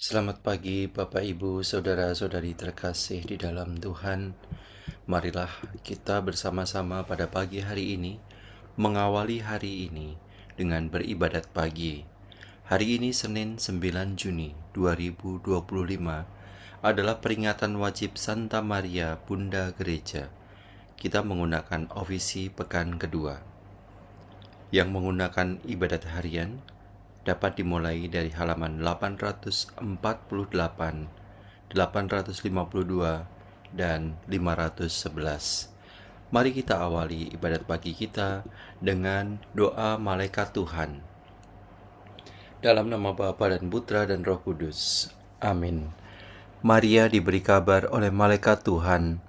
Selamat pagi Bapak Ibu Saudara-saudari terkasih di dalam Tuhan. Marilah kita bersama-sama pada pagi hari ini mengawali hari ini dengan beribadat pagi. Hari ini Senin 9 Juni 2025 adalah peringatan wajib Santa Maria Bunda Gereja. Kita menggunakan ofisi pekan kedua. Yang menggunakan ibadat harian dapat dimulai dari halaman 848, 852, dan 511. Mari kita awali ibadat pagi kita dengan doa malaikat Tuhan. Dalam nama Bapa dan Putra dan Roh Kudus. Amin. Maria diberi kabar oleh malaikat Tuhan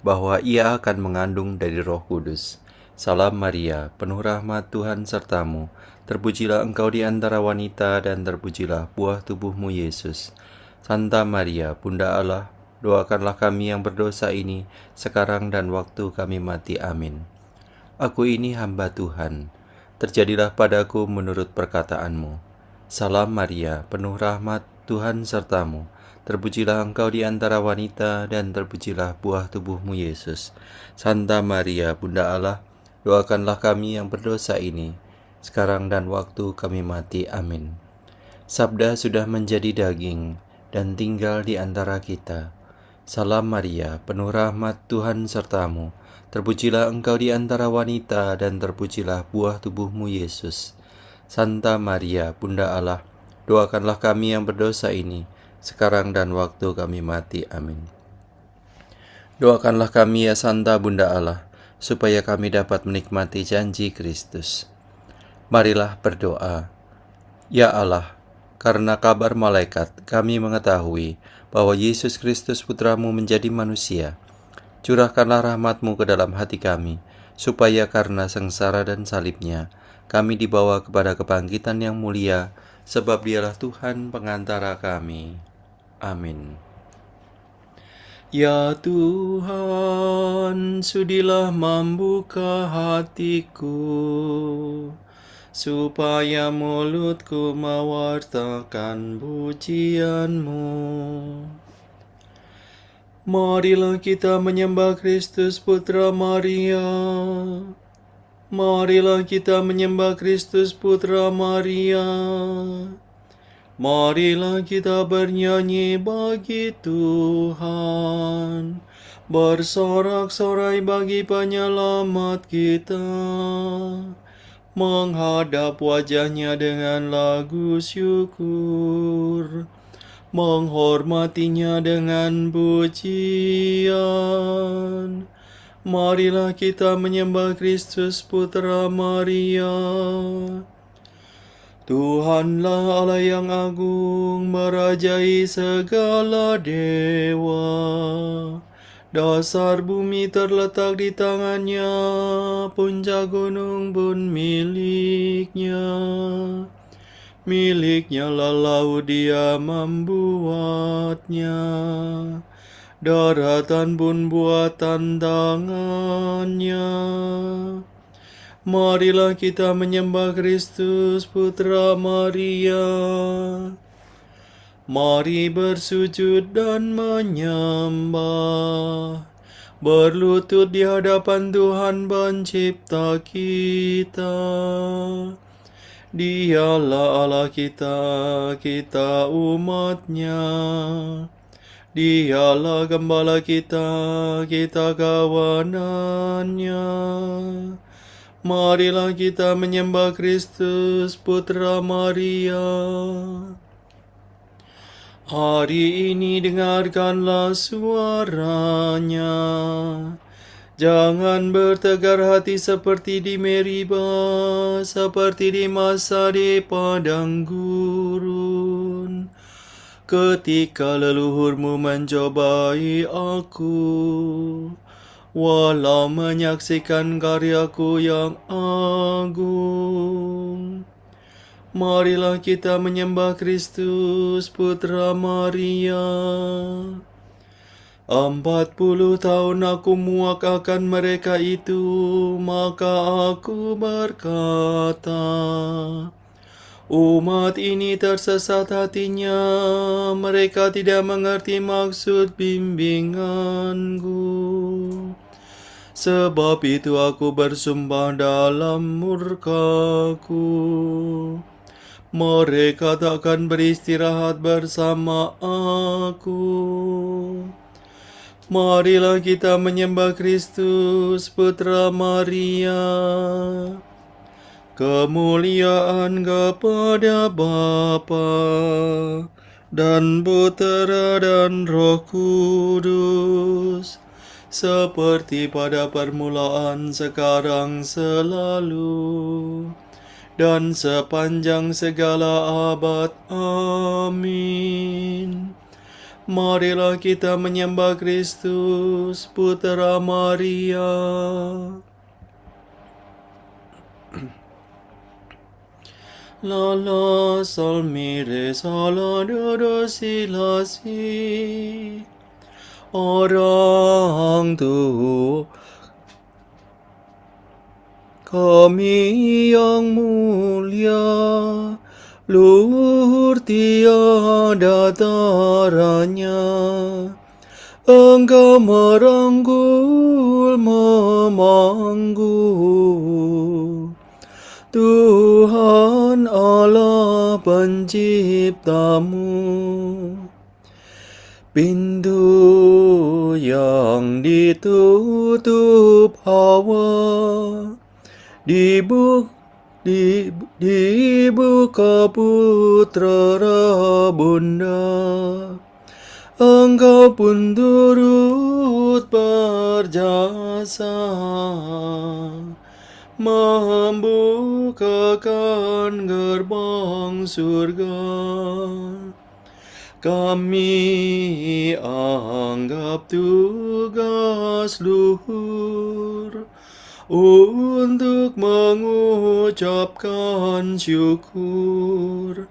bahwa ia akan mengandung dari Roh Kudus. Salam Maria, penuh rahmat Tuhan sertamu, terpujilah engkau di antara wanita dan terpujilah buah tubuhmu Yesus. Santa Maria, Bunda Allah, doakanlah kami yang berdosa ini, sekarang dan waktu kami mati. Amin. Aku ini hamba Tuhan, terjadilah padaku menurut perkataanmu. Salam Maria, penuh rahmat Tuhan sertamu, terpujilah engkau di antara wanita dan terpujilah buah tubuhmu Yesus. Santa Maria, Bunda Allah, doakanlah kami yang berdosa ini, sekarang dan waktu kami mati. Amin. Sabda sudah menjadi daging dan tinggal di antara kita. Salam Maria, penuh rahmat Tuhan sertamu, terpujilah engkau di antara wanita dan terpujilah buah tubuhmu Yesus. Santa Maria, Bunda Allah, doakanlah kami yang berdosa ini, sekarang dan waktu kami mati. Amin. Doakanlah kami ya Santa Bunda Allah, supaya kami dapat menikmati janji Kristus. Marilah berdoa. Ya Allah, karena kabar malaikat kami mengetahui bahwa Yesus Kristus Putramu menjadi manusia. Curahkanlah rahmat-Mu ke dalam hati kami, supaya karena sengsara dan salibnya, kami dibawa kepada kebangkitan yang mulia, sebab Dialah Tuhan pengantara kami. Amin. Ya Tuhan, sudilah membuka hatiku, supaya mulutku mewartakan pujian-Mu. Marilah kita menyembah Kristus Putra Maria. Marilah kita menyembah Kristus Putra Maria. Marilah kita bernyanyi bagi Tuhan, bersorak-sorai bagi penyelamat kita, menghadap wajahnya dengan lagu syukur, menghormatinya dengan pujian. Marilah kita menyembah Kristus Putra Maria. Tuhanlah Allah yang agung, merajai segala dewa. Dasar bumi terletak di tangannya, puncak gunung pun miliknya. Miliknya lah laut, Dia membuatnya. Daratan pun buatan tangannya. Marilah kita menyembah Kristus Putra Maria. Mari bersujud dan menyembah, berlutut di hadapan Tuhan Pencipta kita. Dialah Allah kita, kita umat-Nya. Dialah Gembala kita, kita kawanan-Nya. Marilah kita menyembah Kristus Putra Maria. Hari ini dengarkanlah suaranya. Jangan bertegar hati seperti di Meriba, seperti di masa di padang gurun, ketika leluhurmu mencobai aku, walau menyaksikan karyaku yang agung. Marilah kita menyembah Kristus Putra Maria. 40 tahun aku muak akan mereka itu, maka aku berkata, Umat ini tersesat hatinya, mereka tidak mengerti maksud bimbinganku. Sebab itu aku bersumpah dalam murkaku, mereka takkan beristirahat bersama aku. Marilah kita menyembah Kristus, Putra Maria. Kemuliaan kepada Bapa dan Putera dan Roh Kudus, seperti pada permulaan, sekarang, selalu, dan sepanjang segala abad. Amin. Marilah kita menyembah Kristus, Putra Maria. La la sol mi re sol la do do si la si. Orang tua kami yang mulia, luhur tiada taranya, Engkau merangkul memanggul, Tuhan Allah penciptamu. Pintu yang ditutup Hawa dibuka Putra Rabunda. Engkau pun turut berjasa membukakan gerbang surga. Kami anggap tugas luhur untuk mengucapkan syukur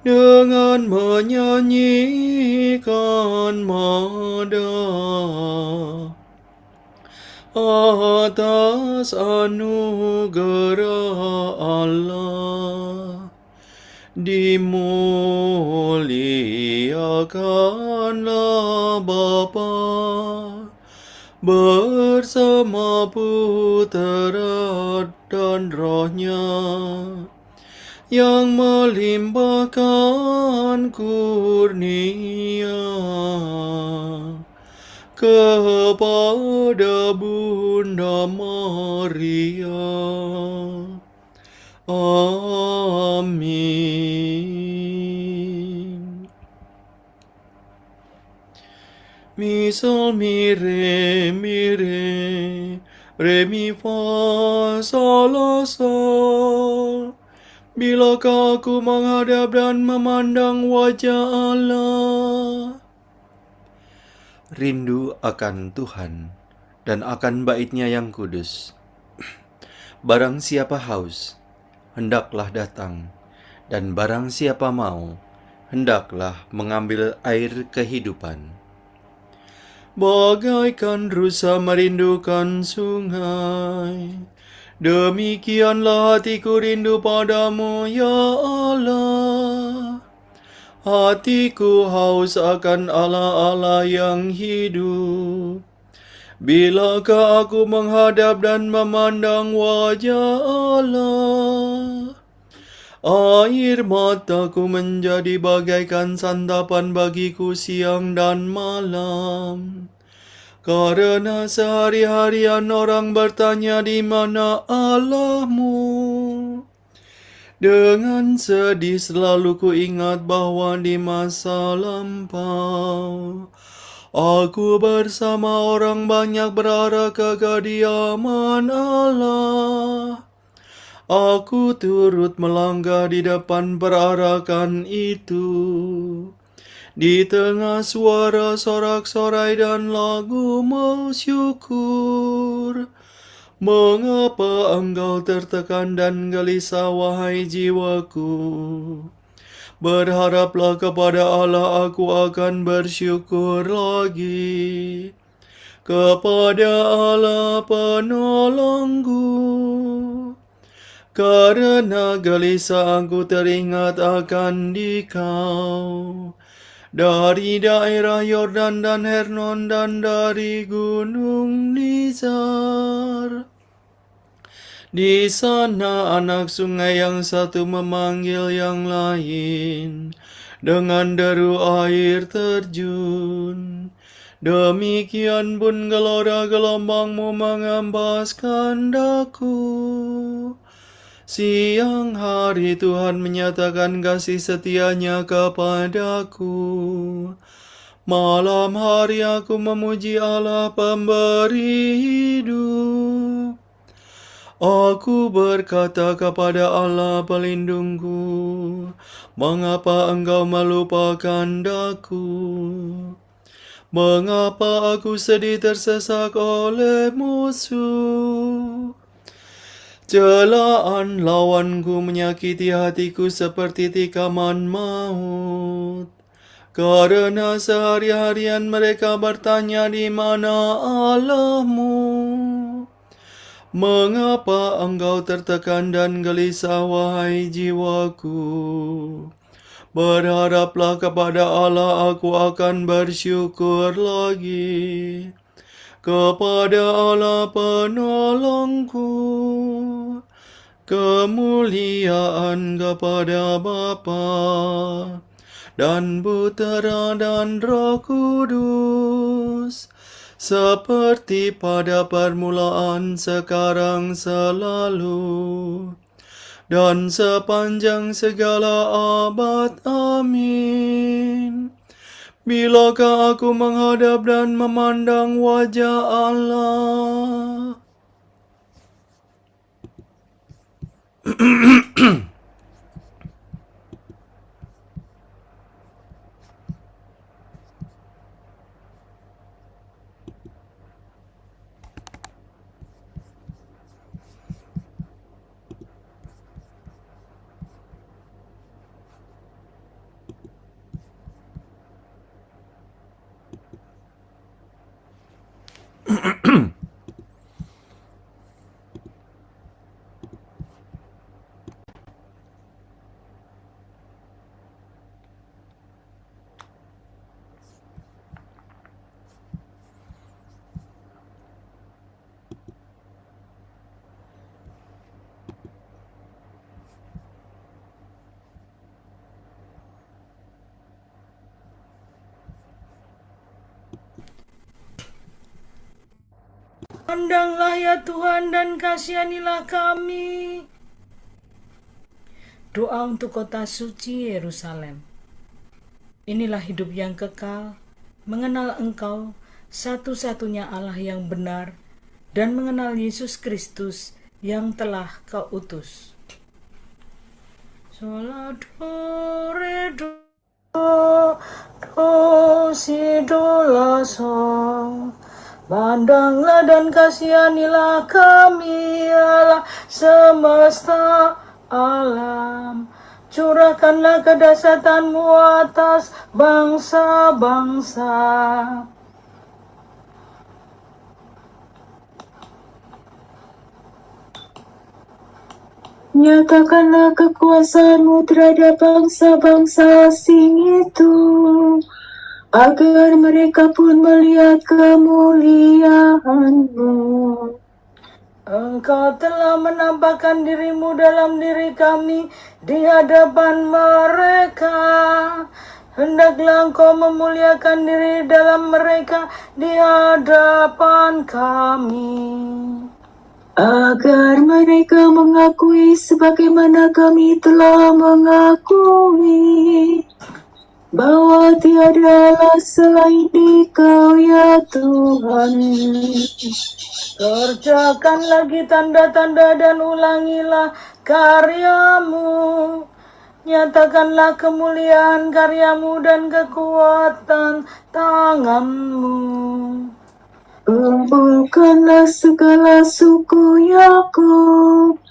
dengan menyanyikan madah atas anugerah Allah. Dimuliakanlah Bapa bersama Putera dan Roh-Nya, yang melimpahkan kurnia kepada Bunda Maria. Amin. Misal mi re mi fa sol la sol. Bilakah aku menghadap dan memandang wajah Allah? Rindu akan Tuhan dan akan bait-Nya yang kudus. Barang siapa haus, hendaklah datang, dan barang siapa mau, hendaklah mengambil air kehidupan. Bagaikan rusa merindukan sungai, demikianlah hatiku rindu padamu, ya Allah. Hatiku haus akan Allah-Allah yang hidup. Bilakah aku menghadap dan memandang wajah Allah? Air mataku menjadi bagaikan santapan bagiku siang dan malam. Karena sehari-harian orang bertanya, di mana Allahmu? Dengan sedih selalu ku ingat bahwa di masa lampau aku bersama orang banyak berarah ke kediaman Allah. Aku turut melangkah di depan perarakan itu. Di tengah suara sorak-sorai dan lagu bersyukur. Mengapa engkau tertekan dan gelisah, wahai jiwaku? Berharaplah kepada Allah, aku akan bersyukur lagi. Kepada Allah penolongku. karena gelisah aku teringat akan Dikau. Dari daerah Yordan dan Hernon dan dari gunung Nizar. Di sana anak sungai yang satu memanggil yang lain dengan deru air terjun. Demikian pun gelora gelombangmu mengempaskan daku. Siang hari Tuhan menyatakan kasih setianya kepadaku. Malam hari aku memuji Allah pemberi hidup. Aku berkata kepada Allah pelindungku, mengapa engkau melupakan daku? Mengapa aku sedih tersesak oleh musuh? Celaan lawanku menyakiti hatiku seperti tikaman maut. Karena sehari-harian mereka bertanya di mana Allahmu. Mengapa engkau tertekan dan gelisah, wahai jiwaku? Berharaplah kepada Allah, aku akan bersyukur lagi. Kepada Allah penolongku, kemuliaan kepada Bapa dan Putera dan Roh Kudus, seperti pada permulaan, sekarang, selalu, dan sepanjang segala abad. Amin. Bilakah aku menghadap dan memandang wajah Allah? Pandanglah ya Tuhan dan kasihanilah kami. Doa untuk kota suci Yerusalem. Inilah hidup yang kekal, mengenal Engkau, satu-satunya Allah yang benar, dan mengenal Yesus Kristus yang telah Kau utus. Sola do re do si do la sol. Pandanglah dan kasihanilah kami, Allah semesta alam. Curahkanlah kedahsyatanmu atas bangsa-bangsa. Nyatakanlah kekuasaanmu terhadap bangsa-bangsa asing itu, agar mereka pun melihat kemuliaan-Mu. Engkau telah menampakkan dirimu dalam diri kami di hadapan mereka. Hendaklah Engkau memuliakan diri dalam mereka di hadapan kami. Agar mereka mengakui sebagaimana kami telah mengakui, bahwa tiada Allah selain Dikau ya Tuhan. Kerjakan lagi tanda-tanda dan ulangilah karyamu. Nyatakanlah kemuliaan karyamu dan kekuatan tanganmu. Kumpulkanlah segala suku Yakub,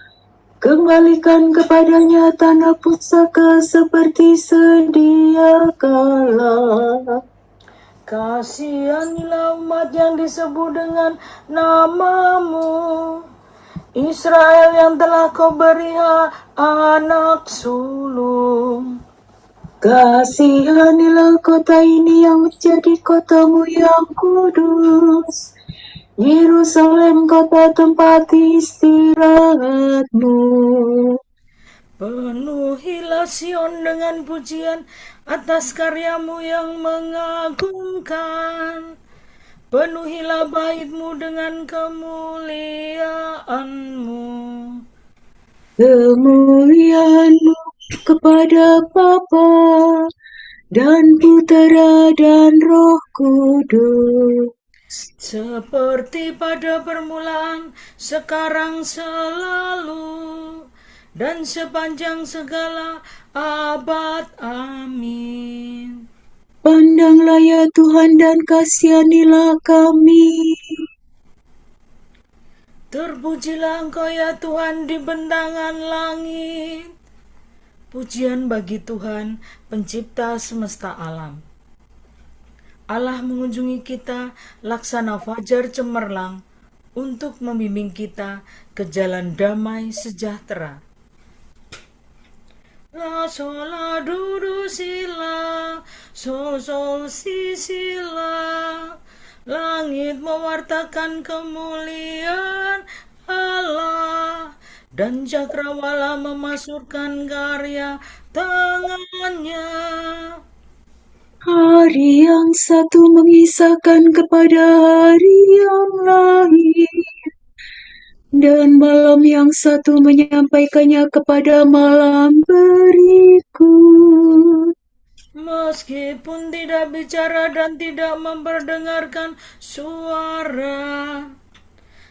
kembalikan kepadanya tanah pusaka seperti sedia kala. Kasihanilah umat yang disebut dengan namamu. Israel yang telah kau beri anak sulung. Kasihanilah kota ini yang menjadi kotamu yang kudus, Yerusalem kota tempat istirahatmu. Penuhilah Sion dengan pujian atas karyamu yang mengagumkan. Penuhilah baitmu dengan kemuliaanmu. Kemuliaanmu kepada Bapa dan Putera dan Roh Kudus. Seperti pada permulaan, sekarang selalu, dan sepanjang segala abad. Amin. Pandanglah ya Tuhan dan kasihanilah kami. Terpujilah Engkau ya Tuhan di bentangan langit. Pujian bagi Tuhan, pencipta semesta alam. Allah mengunjungi kita laksana fajar cemerlang untuk membimbing kita ke jalan damai sejahtera. La sol la do do si la, sol si si la. Langit mewartakan kemuliaan Allah, dan cakrawala memasurkan karya tangannya. Hari yang satu mengisahkan kepada hari yang lain, dan malam yang satu menyampaikannya kepada malam berikut. Meskipun tidak bicara dan tidak memperdengarkan suara,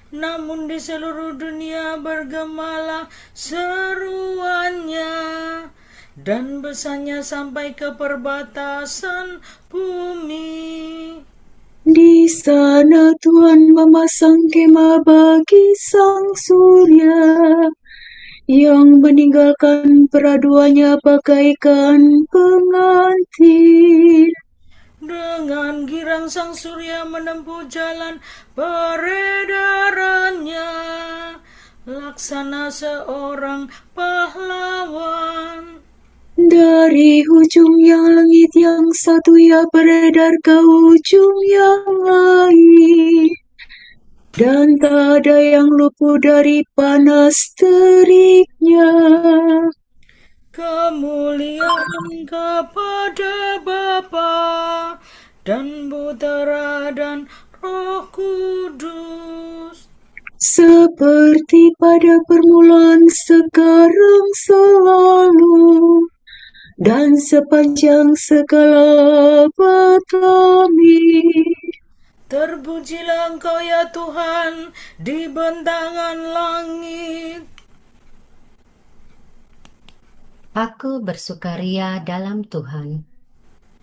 namun di seluruh dunia bergemalah seruannya, dan besarnya sampai ke perbatasan bumi. Di sana Tuhan memasang kemah bagi sang surya, yang meninggalkan peraduannya bagaikan pengantin. Dengan girang sang surya menempuh jalan peredarannya, laksana seorang pahlawan. Dari ujung yang langit yang satu ia beredar ke ujung yang lain, dan tak ada yang luput dari panas teriknya. Kemuliaan kepada Bapa dan Putera dan Roh Kudus, Seperti pada permulaan, sekarang, selalu, dan sepanjang segala abad. Amin. terpujilah Engkau ya Tuhan di bentangan langit. Aku bersukaria dalam Tuhan,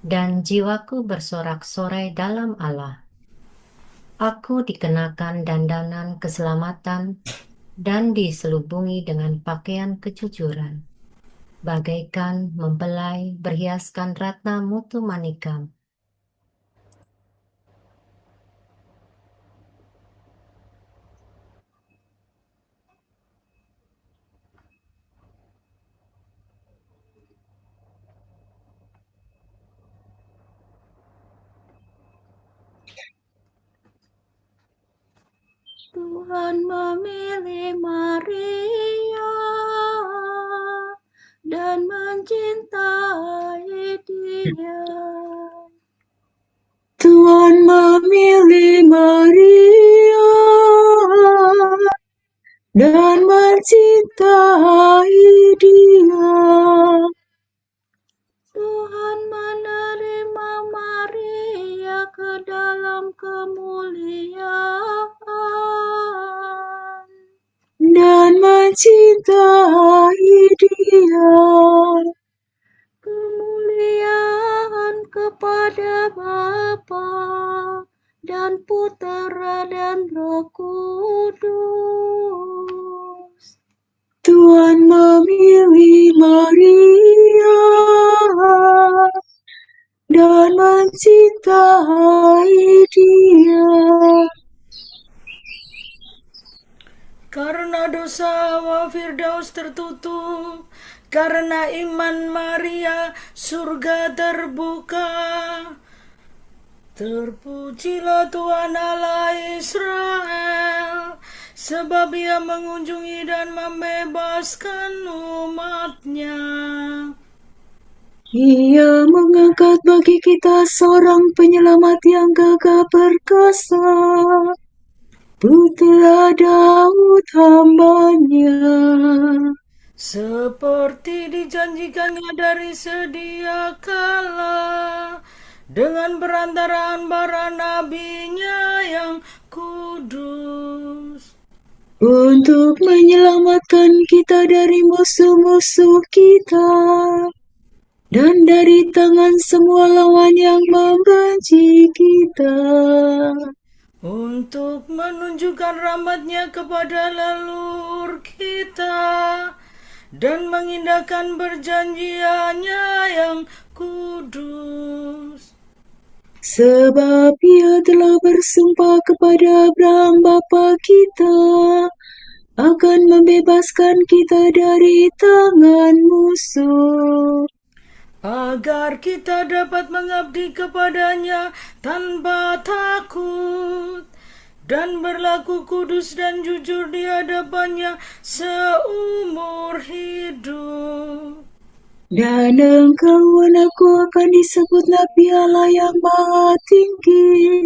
dan jiwaku bersorak-sorai dalam Allah. Aku dikenakan dandanan keselamatan dan diselubungi dengan pakaian kejujuran, bagaikan mempelai berhiaskan ratna mutu manikam. Tuhan memilih Maria dan mencintai dia. Tuhan memilih Maria dan mencintai dia. Tuhan menerima Maria ke dalam kemuliaan dan mencintai dia. Kemuliaan kepada Bapa dan Putera dan Roh Kudus. Tuhan memilih Maria dan mencintai dia. Karena dosa Hawa Firdaus tertutup, karena iman Maria surga terbuka. Terpujilah Tuhan Allah Israel, sebab Ia mengunjungi dan membebaskan umat-Nya. Ia mengangkat bagi kita seorang penyelamat yang gagah perkasa, Putra Daud hamba-Nya. Seperti dijanjikannya dari sedia kala, dengan perantaraan para nabinya yang kudus, Untuk menyelamatkan kita dari musuh-musuh kita, dan dari tangan semua lawan yang membenci kita. untuk menunjukkan rahmat-Nya kepada leluhur kita, dan mengindahkan perjanjian-Nya yang kudus. Sebab Ia telah bersumpah kepada Abraham bapa kita, akan membebaskan kita dari tangan musuh, agar kita dapat mengabdi kepada-Nya tanpa takut, dan berlaku kudus dan jujur di hadapan-Nya seumur hidup. dan engkau anakku akan disebut Nabi Allah yang Maha Tinggi,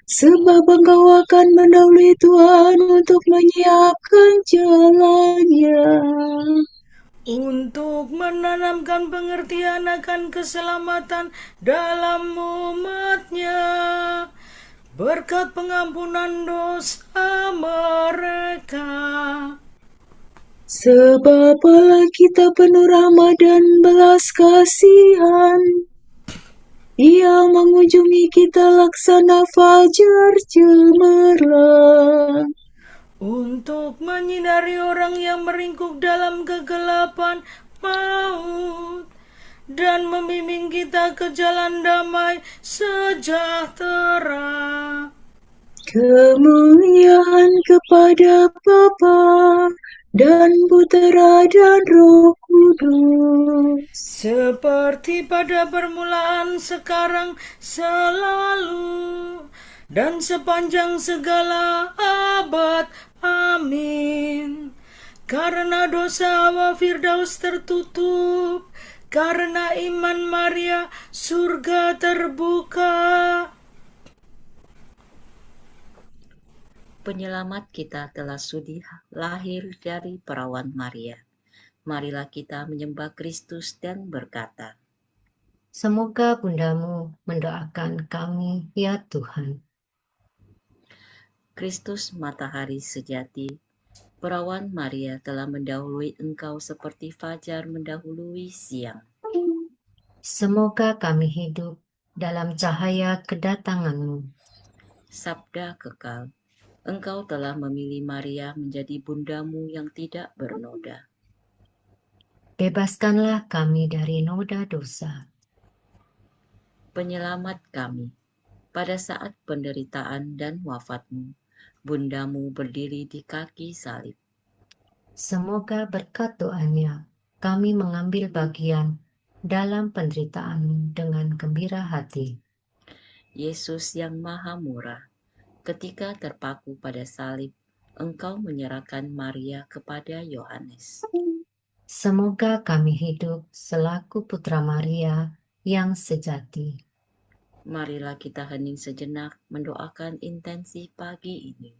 sebab engkau akan mendahului Tuhan untuk menyiapkan jalannya, Untuk menanamkan pengertian akan keselamatan dalam umat-Nya, berkat pengampunan dosa mereka. sebab Allah kita penuh rahmat dan belas kasihan. Ia mengunjungi kita laksana fajar cemerlang, Untuk menyinari orang yang meringkuk dalam kegelapan maut, dan membimbing kita ke jalan damai sejahtera. kemuliaan kepada Bapa dan Putera dan Roh Kudus, Seperti pada permulaan, sekarang, selalu, dan sepanjang segala abad. Amin. Karena dosa Hawa Firdaus tertutup, karena iman Maria surga terbuka. Penyelamat kita telah sudi lahir dari perawan Maria. Marilah kita menyembah Kristus dan berkata, Semoga bundamu mendoakan kami, ya Tuhan. Kristus matahari sejati, perawan Maria telah mendahului engkau seperti fajar mendahului siang. Semoga kami hidup dalam cahaya kedatanganmu. Sabda kekal, engkau telah memilih Maria menjadi bundamu yang tidak bernoda. Bebaskanlah kami dari noda dosa. Penyelamat kami, pada saat penderitaan dan wafatmu, bundamu berdiri di kaki salib. Semoga berkat doanya kami mengambil bagian dalam penderitaanmu dengan gembira hati. Yesus yang maha murah, ketika terpaku pada salib, engkau menyerahkan Maria kepada Yohanes. Semoga kami hidup selaku putra Maria yang sejati. Marilah kita hening sejenak mendoakan intensi pagi ini.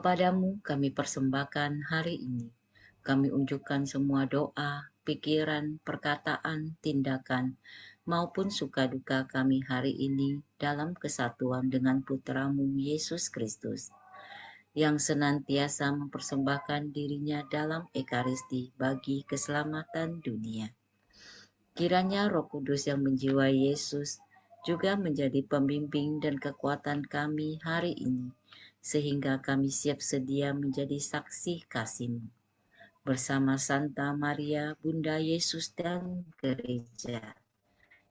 Kepadamu kami persembahkan hari ini. Kami unjukkan semua doa, pikiran, perkataan, tindakan, maupun suka duka kami hari ini dalam kesatuan dengan Putramu Yesus Kristus, yang senantiasa mempersembahkan dirinya dalam Ekaristi bagi keselamatan dunia. Kiranya Roh Kudus yang menjiwai Yesus juga menjadi pembimbing dan kekuatan kami hari ini, sehingga kami siap sedia menjadi saksi kasih-Mu. Bersama Santa Maria, Bunda Yesus dan Gereja.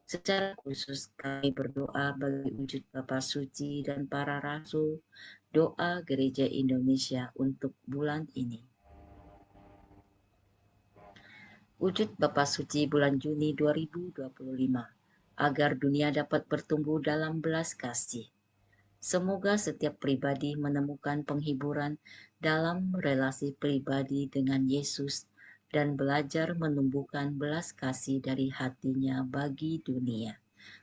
Secara khusus kami berdoa bagi wujud Bapa Suci dan para rasul, doa Gereja Indonesia untuk bulan ini. Wujud Bapa Suci bulan Juni 2025, agar dunia dapat bertumbuh dalam belas kasih. Semoga setiap pribadi menemukan penghiburan dalam relasi pribadi dengan Yesus dan belajar menumbuhkan belas kasih dari hatinya bagi dunia.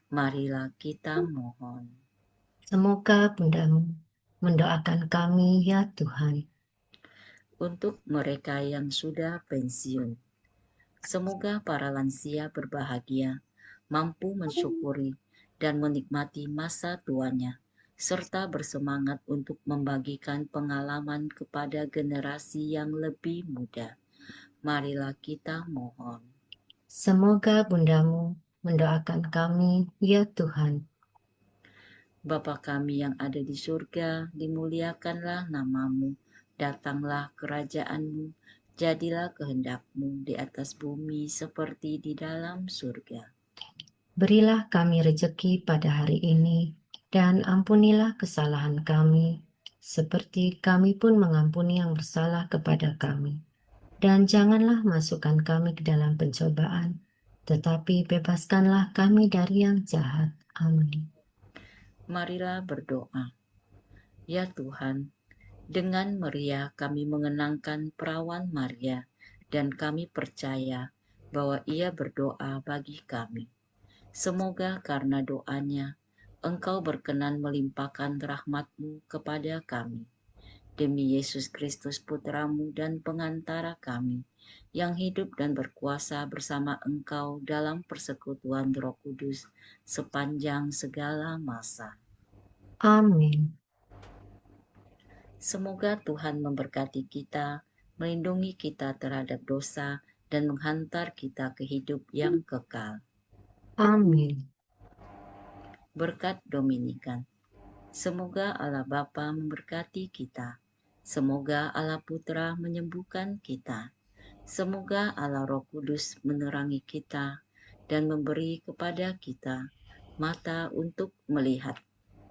Marilah kita mohon. Semoga Bundamu mendoakan kami ya Tuhan. Untuk mereka yang sudah pensiun, semoga para lansia berbahagia, mampu mensyukuri dan menikmati masa tuanya, serta bersemangat untuk membagikan pengalaman kepada generasi yang lebih muda. Marilah kita mohon. Semoga Bundamu mendoakan kami ya Tuhan. Bapa kami yang ada di surga, dimuliakanlah nama-Mu, datanglah kerajaan-Mu, jadilah kehendak-Mu di atas bumi seperti di dalam surga. Berilah kami rejeki pada hari ini, dan ampunilah kesalahan kami, seperti kami pun mengampuni yang bersalah kepada kami. Dan janganlah masukkan kami ke dalam pencobaan, tetapi bebaskanlah kami dari yang jahat. Amin. Marilah berdoa. Ya Tuhan, dengan meriah kami mengenangkan perawan Maria, dan kami percaya bahwa ia berdoa bagi kami. Semoga karena doanya, Engkau berkenan melimpahkan rahmat-Mu kepada kami. Demi Yesus Kristus Putra-Mu dan pengantara kami, yang hidup dan berkuasa bersama Engkau dalam persekutuan Roh Kudus sepanjang segala masa. Amin. Semoga Tuhan memberkati kita, melindungi kita terhadap dosa, dan menghantar kita ke hidup yang kekal. Amin. Berkat Dominikan. Semoga Allah Bapa memberkati kita. Semoga Allah Putra menyembuhkan kita. Semoga Allah Roh Kudus menerangi kita dan memberi kepada kita mata untuk melihat,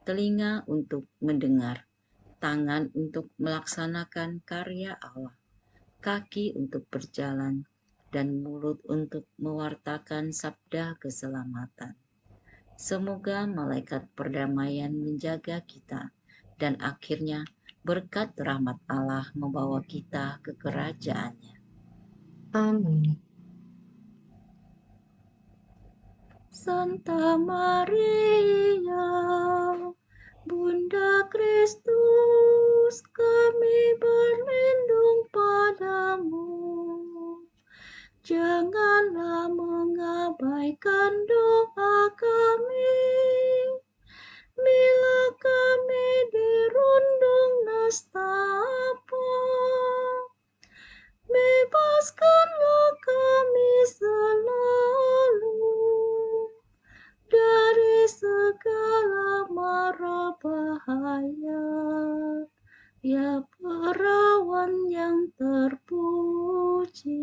telinga untuk mendengar, tangan untuk melaksanakan karya Allah, kaki untuk berjalan, dan mulut untuk mewartakan sabda keselamatan. Semoga malaikat perdamaian menjaga kita, dan akhirnya berkat rahmat Allah membawa kita ke kerajaannya. Amin. Santa Maria, Bunda Kristus, kami berlindung padamu. Janganlah mengabaikan doa kami, bila kami dirundung nestapa. Bebaskanlah kami selalu dari segala mara bahaya, ya perawan yang terpuji.